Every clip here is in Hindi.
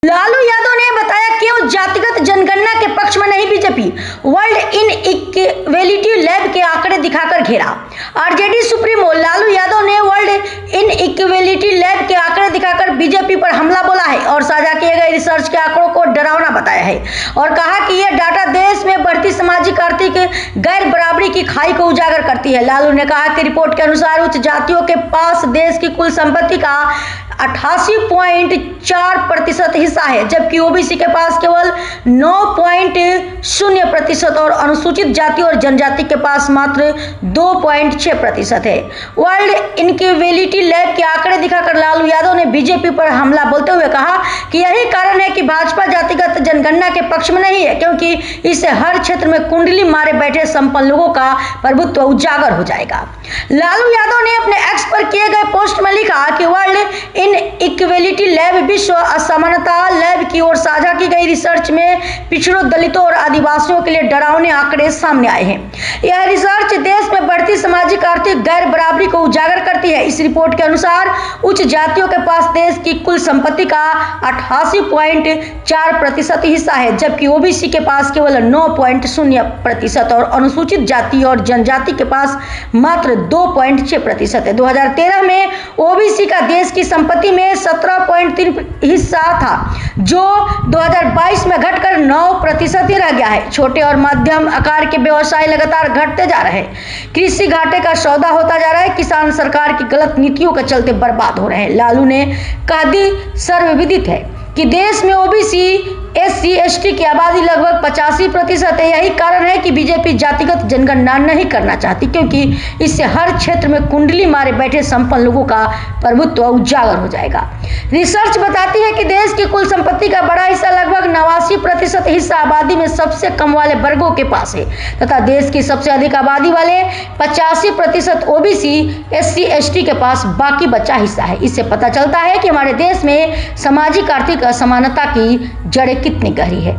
लालू यादव ने बताया क्यों जातिगत जनगणना के पक्ष में नहीं बीजेपी। वर्ल्ड इनइक्वेलिटी लैब के आंकड़े दिखाकर घेरा। आरजेडी सुप्रीमो लालू यादव ने वर्ल्ड इनइक्वेलिटी लैब के आंकड़े दिखाकर बीजेपी पर हमला बोला है और साझा किए गए रिसर्च के आंकड़ों को डरावना बताया है और कहा कि यह डाटा देश में बढ़ती सामाजिक आर्थिक गैर बराबरी की खाई को उजागर करती है। लालू ने कहा कि रिपोर्ट के अनुसार उच्च जातियों के पास देश की कुल संपत्ति का 88.4% हिस्सा है, जबकि ओबीसी के पास केवल 9.0% और अनुसूचित जाति और जनजाति के पास मात्र 2.6% है। वर्ल्ड इनइक्वेलिटी लैब के आंकड़े दिखाकर लालू यादव ने बीजेपी पर हमला बोलते हुए कहा कि यही कारण है कि भाजपा जातिगत जनगणना के पक्ष में नहीं है, क्योंकि इससे हर क्षेत्र में कुंडली मारे बैठे संपन्न लोगों का प्रभुत्व उजागर हो जाएगा। लालू यादव ने अपने एक्स पर किए गए पोस्ट में लिखा कि वर्ल्ड इनइक्वेलिटी लैब विश्व असमानता लैब की ओर साझा की गई रिसर्च में पिछड़ों, दलितों और आदिवासियों के लिए डरावने आंकड़े सामने आए हैं। यह रिसर्च देश में बढ़ती सामाजिक आर्थिक गैर बराबरी को उजागर करती है। इस रिपोर्ट के अनुसार उच्च जातियों के पास देश की कुल संपत्ति का 88.4% हिस्सा है, जबकि ओबीसी के पास केवल 9.0% और अनुसूचित जाति और जनजाति के पास मात्र 2.6% है। 2013 में ओबीसी का देश की संपत्ति में 17.3% हिस्सा था, जो 2022 में घटकर 9% ही रह गया है। छोटे और मध्यम आकार के व्यवसाय लगातार घटते जा रहे हैं। कृषि घाटे का सौदा होता जा रहा है। किसान सरकार की गलत नीतियों के चलते बर्बाद हो रहे हैं। लालू ने कहा दी सर्वविदित है कि देश में ओबीसी SC ST की आबादी लगभग 85% है। यही कारण है कि बीजेपी जातिगत जनगणना नहीं करना चाहती, क्योंकि इससे हर क्षेत्र में कुंडली मारे बैठे संपन्न लोगों का प्रभुत्व उजागर हो जाएगा। रिसर्च बताती है कि देश की कुल संपत्ति का बड़ा हिस्सा लगभग 89% हिस्सा आबादी में सबसे कम वाले वर्गों के पास है तथा देश की सबसे अधिक आबादी वाले 85% ओबीसी SC ST के पास बाकी बचा हिस्सा है। इससे पता चलता है कि हमारे देश में सामाजिक आर्थिक असमानता की जड़ें कितनी गहरी है।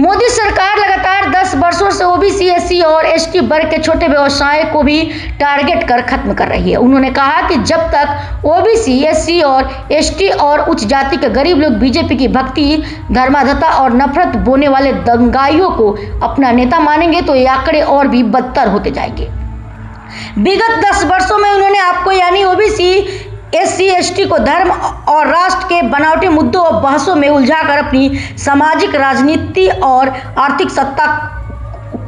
मोदी सरकार लगातार 10 वर्षों से ओबीसी SC और ST वर्ग के छोटे व्यवसाय को भी टारगेट कर खत्म कर रही है। उन्होंने कहा कि जब तक ओबीसी SC और ST और उच्च जाति के गरीब लोग बीजेपी की भक्ति, धर्माधता और नफरत बोने वाले दंगाइयों को अपना नेता मानेंगे तो ये आंकड़े और भी बदतर होते जाएंगे। विगत 10 वर्षों में उन्होंने आपको यानी ओबीसी SC ST को धर्म और राष्ट्र के बनावटी मुद्दों और बहसों में उलझाकर अपनी सामाजिक, राजनीति और आर्थिक सत्ता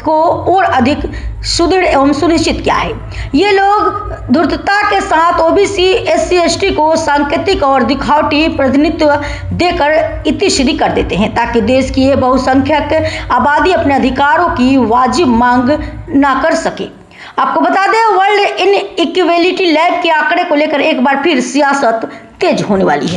को और अधिक सुदृढ़ एवं सुनिश्चित किया है। ये लोग धूर्तता के साथ ओबीसी SC ST को सांकेतिक और दिखावटी प्रतिनिधित्व देकर इतिश्री कर देते हैं, ताकि देश की ये बहुसंख्यक आबादी अपने अधिकारों की वाजिब मांग ना कर सके। आपको बता दें, वर्ल्ड इनइक्वेलिटी लैब के आंकड़े को लेकर एक बार फिर सियासत तेज होने वाली है।